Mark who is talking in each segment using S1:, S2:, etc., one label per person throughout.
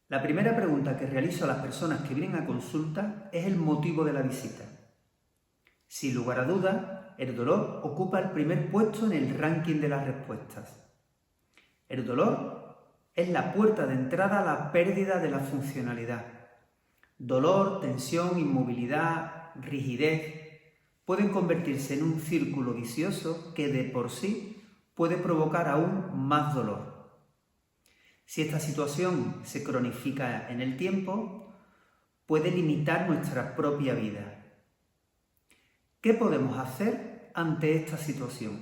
S1: La primera pregunta que realizo a las personas que vienen a consulta es el motivo de la visita. Sin lugar a dudas, el dolor ocupa el primer puesto en el ranking de las respuestas. El dolor es la puerta de entrada a la pérdida de la funcionalidad. Dolor, tensión, inmovilidad, rigidez pueden convertirse en un círculo vicioso que de por sí puede provocar aún más dolor. Si esta situación se cronifica en el tiempo, puede limitar nuestra propia vida. ¿Qué podemos hacer ante esta situación?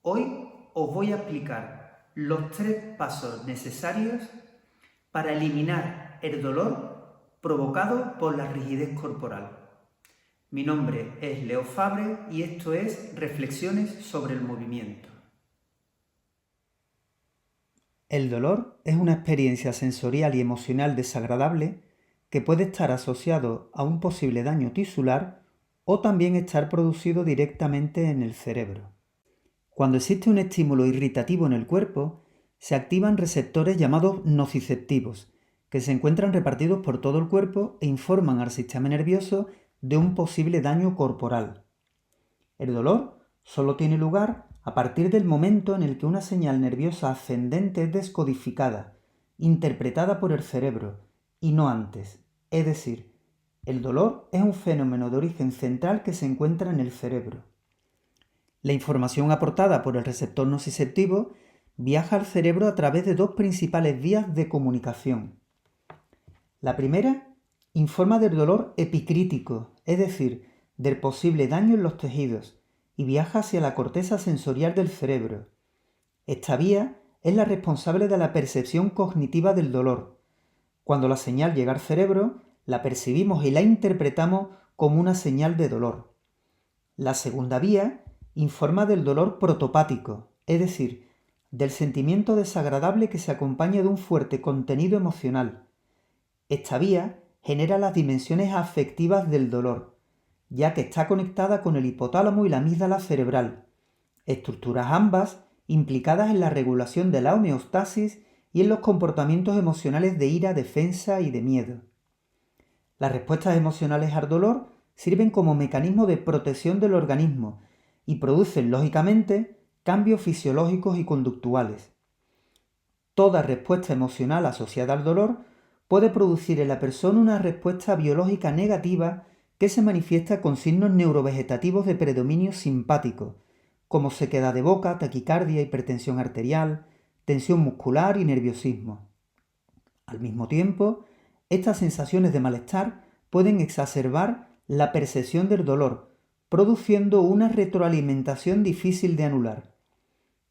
S1: Hoy os voy a explicar los 3 pasos necesarios para eliminar el dolor provocado por la rigidez corporal. Mi nombre es Leo Fabre y esto es Reflexiones sobre el movimiento.
S2: El dolor es una experiencia sensorial y emocional desagradable que puede estar asociado a un posible daño tisular o también estar producido directamente en el cerebro. Cuando existe un estímulo irritativo en el cuerpo, se activan receptores llamados nociceptivos, que se encuentran repartidos por todo el cuerpo e informan al sistema nervioso de un posible daño corporal. El dolor solo tiene lugar a partir del momento en el que una señal nerviosa ascendente es descodificada, interpretada por el cerebro, y no antes. Es decir, el dolor es un fenómeno de origen central que se encuentra en el cerebro. La información aportada por el receptor nociceptivo viaja al cerebro a través de 2 principales vías de comunicación. La primera informa del dolor epicrítico, es decir, del posible daño en los tejidos, y viaja hacia la corteza sensorial del cerebro. Esta vía es la responsable de la percepción cognitiva del dolor. Cuando la señal llega al cerebro, la percibimos y la interpretamos como una señal de dolor. La segunda vía informa del dolor protopático, es decir, del sentimiento desagradable que se acompaña de un fuerte contenido emocional. Esta vía genera las dimensiones afectivas del dolor, ya que está conectada con el hipotálamo y la amígdala cerebral, estructuras ambas implicadas en la regulación de la homeostasis y en los comportamientos emocionales de ira, defensa y de miedo. Las respuestas emocionales al dolor sirven como mecanismo de protección del organismo y producen, lógicamente, cambios fisiológicos y conductuales. Toda respuesta emocional asociada al dolor puede producir en la persona una respuesta biológica negativa que se manifiesta con signos neurovegetativos de predominio simpático, como sequedad de boca, taquicardia, hipertensión arterial, tensión muscular y nerviosismo. Al mismo tiempo, estas sensaciones de malestar pueden exacerbar la percepción del dolor, produciendo una retroalimentación difícil de anular.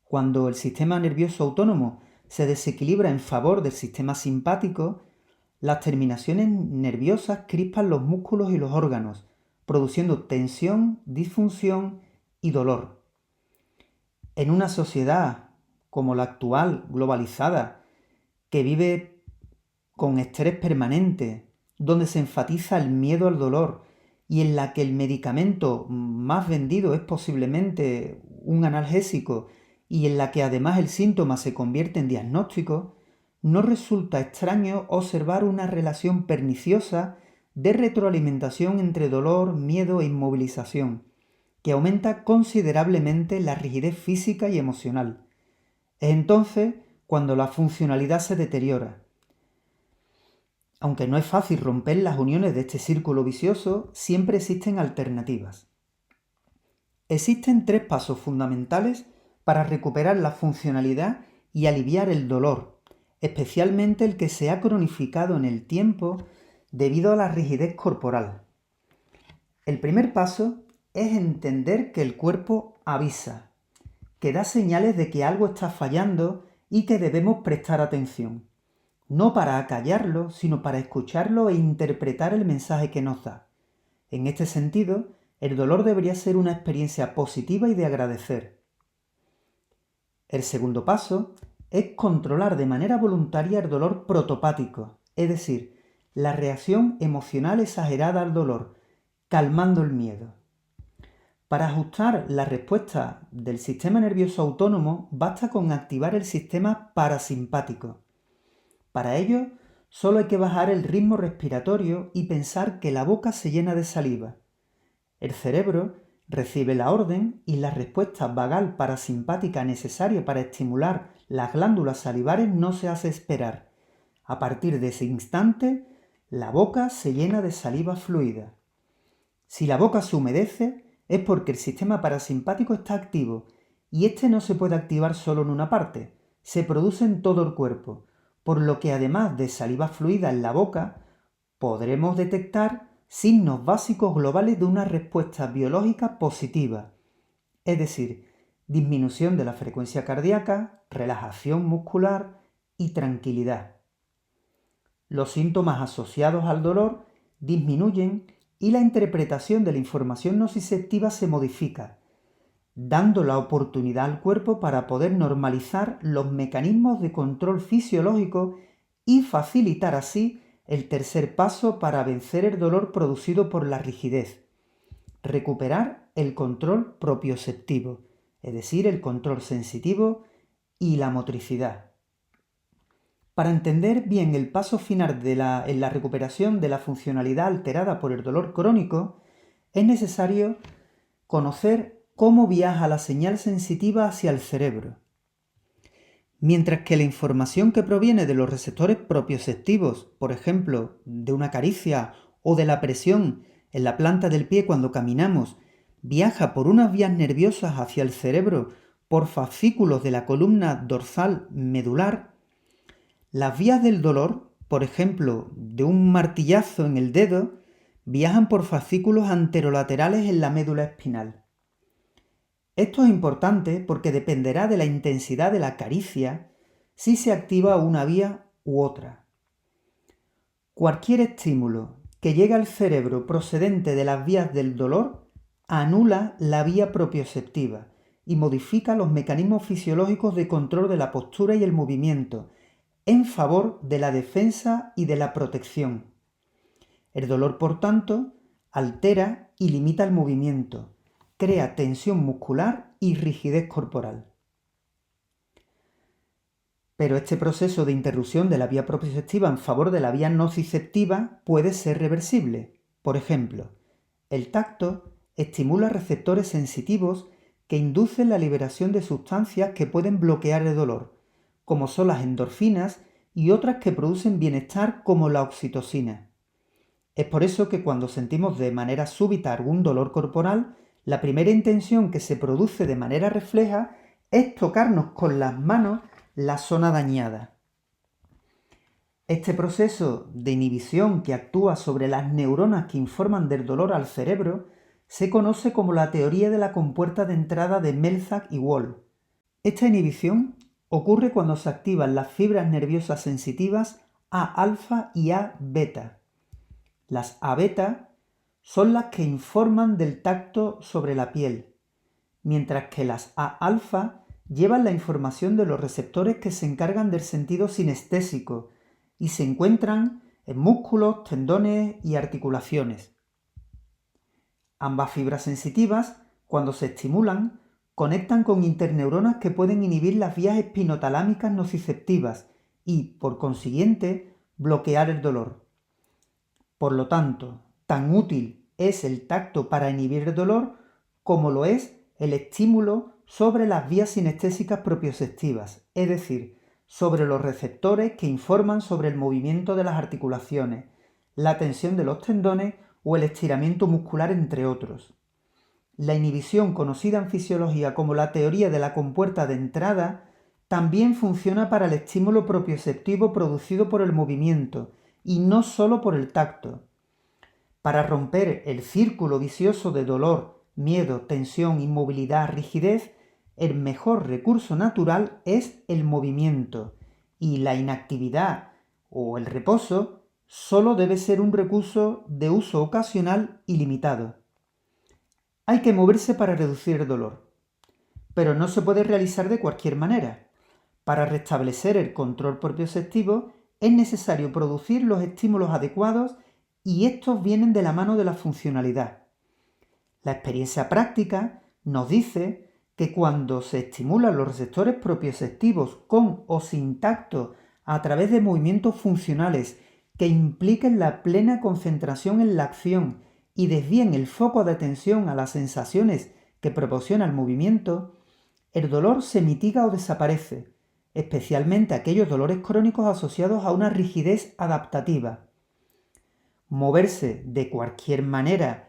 S2: Cuando el sistema nervioso autónomo se desequilibra en favor del sistema simpático, las terminaciones nerviosas crispan los músculos y los órganos, produciendo tensión, disfunción y dolor. En una sociedad como la actual, globalizada, que vive con estrés permanente, donde se enfatiza el miedo al dolor y en la que el medicamento más vendido es posiblemente un analgésico y en la que además el síntoma se convierte en diagnóstico, no resulta extraño observar una relación perniciosa de retroalimentación entre dolor, miedo e inmovilización, que aumenta considerablemente la rigidez física y emocional. Es entonces cuando la funcionalidad se deteriora. Aunque no es fácil romper las uniones de este círculo vicioso, siempre existen alternativas. Existen 3 pasos fundamentales para recuperar la funcionalidad y aliviar el dolor, especialmente el que se ha cronificado en el tiempo debido a la rigidez corporal. El primer paso es entender que el cuerpo avisa, que da señales de que algo está fallando y que debemos prestar atención, no para acallarlo, sino para escucharlo e interpretar el mensaje que nos da. En este sentido, el dolor debería ser una experiencia positiva y de agradecer. El segundo paso es controlar de manera voluntaria el dolor protopático, es decir, la reacción emocional exagerada al dolor, calmando el miedo. Para ajustar la respuesta del sistema nervioso autónomo basta con activar el sistema parasimpático. Para ello, solo hay que bajar el ritmo respiratorio y pensar que la boca se llena de saliva. El cerebro recibe la orden y la respuesta vagal parasimpática necesaria para estimular las glándulas salivares no se hace esperar. A partir de ese instante, la boca se llena de saliva fluida. Si la boca se humedece, es porque el sistema parasimpático está activo y este no se puede activar solo en una parte, se produce en todo el cuerpo, por lo que además de saliva fluida en la boca, podremos detectar signos básicos globales de una respuesta biológica positiva, es decir, disminución de la frecuencia cardíaca, relajación muscular y tranquilidad. Los síntomas asociados al dolor disminuyen y la interpretación de la información nociceptiva se modifica, dando la oportunidad al cuerpo para poder normalizar los mecanismos de control fisiológico y facilitar así el tercer paso para vencer el dolor producido por la rigidez: recuperar el control propioceptivo, es decir, el control sensitivo y la motricidad. Para entender bien el paso final en la recuperación de la funcionalidad alterada por el dolor crónico, es necesario conocer cómo viaja la señal sensitiva hacia el cerebro. Mientras que la información que proviene de los receptores propioceptivos, por ejemplo, de una caricia o de la presión en la planta del pie cuando caminamos, viaja por unas vías nerviosas hacia el cerebro por fascículos de la columna dorsal medular, las vías del dolor, por ejemplo, de un martillazo en el dedo, viajan por fascículos anterolaterales en la médula espinal. Esto es importante porque dependerá de la intensidad de la caricia si se activa una vía u otra. Cualquier estímulo que llegue al cerebro procedente de las vías del dolor anula la vía propioceptiva y modifica los mecanismos fisiológicos de control de la postura y el movimiento en favor de la defensa y de la protección. El dolor, por tanto, altera y limita el movimiento, crea tensión muscular y rigidez corporal. Pero este proceso de interrupción de la vía propioceptiva en favor de la vía nociceptiva puede ser reversible. Por ejemplo, el tacto estimula receptores sensitivos que inducen la liberación de sustancias que pueden bloquear el dolor, como son las endorfinas y otras que producen bienestar como la oxitocina. Es por eso que cuando sentimos de manera súbita algún dolor corporal, la primera intención que se produce de manera refleja es tocarnos con las manos la zona dañada. Este proceso de inhibición que actúa sobre las neuronas que informan del dolor al cerebro se conoce como la teoría de la compuerta de entrada de Melzack y Wall. Esta inhibición ocurre cuando se activan las fibras nerviosas sensitivas A-alfa y A-beta. Las A-beta son las que informan del tacto sobre la piel, mientras que las A-alfa llevan la información de los receptores que se encargan del sentido sinestésico y se encuentran en músculos, tendones y articulaciones. Ambas fibras sensitivas, cuando se estimulan, conectan con interneuronas que pueden inhibir las vías espinotalámicas nociceptivas y, por consiguiente, bloquear el dolor. Por lo tanto, tan útil es el tacto para inhibir el dolor como lo es el estímulo sobre las vías sinestésicas propioceptivas, es decir, sobre los receptores que informan sobre el movimiento de las articulaciones, la tensión de los tendones o el estiramiento muscular, entre otros. La inhibición, conocida en fisiología como la teoría de la compuerta de entrada, también funciona para el estímulo propioceptivo producido por el movimiento y no solo por el tacto. Para romper el círculo vicioso de dolor, miedo, tensión, inmovilidad, rigidez, el mejor recurso natural es el movimiento y la inactividad o el reposo solo debe ser un recurso de uso ocasional y limitado. Hay que moverse para reducir el dolor, pero no se puede realizar de cualquier manera. Para restablecer el control propioceptivo es necesario producir los estímulos adecuados y estos vienen de la mano de la funcionalidad. La experiencia práctica nos dice que cuando se estimulan los receptores propioceptivos con o sin tacto a través de movimientos funcionales que impliquen la plena concentración en la acción y desvíen el foco de atención a las sensaciones que proporciona el movimiento, el dolor se mitiga o desaparece, especialmente aquellos dolores crónicos asociados a una rigidez adaptativa. Moverse de cualquier manera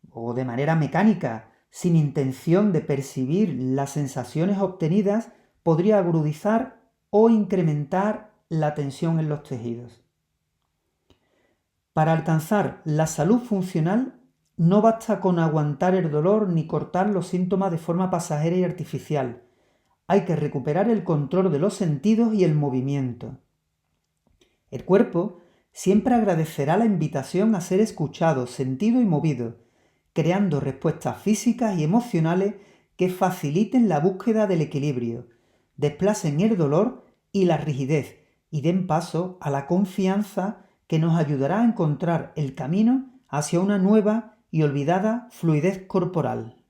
S2: o de manera mecánica, sin intención de percibir las sensaciones obtenidas, podría agudizar o incrementar la tensión en los tejidos. Para alcanzar la salud funcional, no basta con aguantar el dolor ni cortar los síntomas de forma pasajera y artificial. Hay que recuperar el control de los sentidos y el movimiento. El cuerpo siempre agradecerá la invitación a ser escuchado, sentido y movido, creando respuestas físicas y emocionales que faciliten la búsqueda del equilibrio, desplacen el dolor y la rigidez y den paso a la confianza que nos ayudará a encontrar el camino hacia una nueva y olvidada fluidez corporal.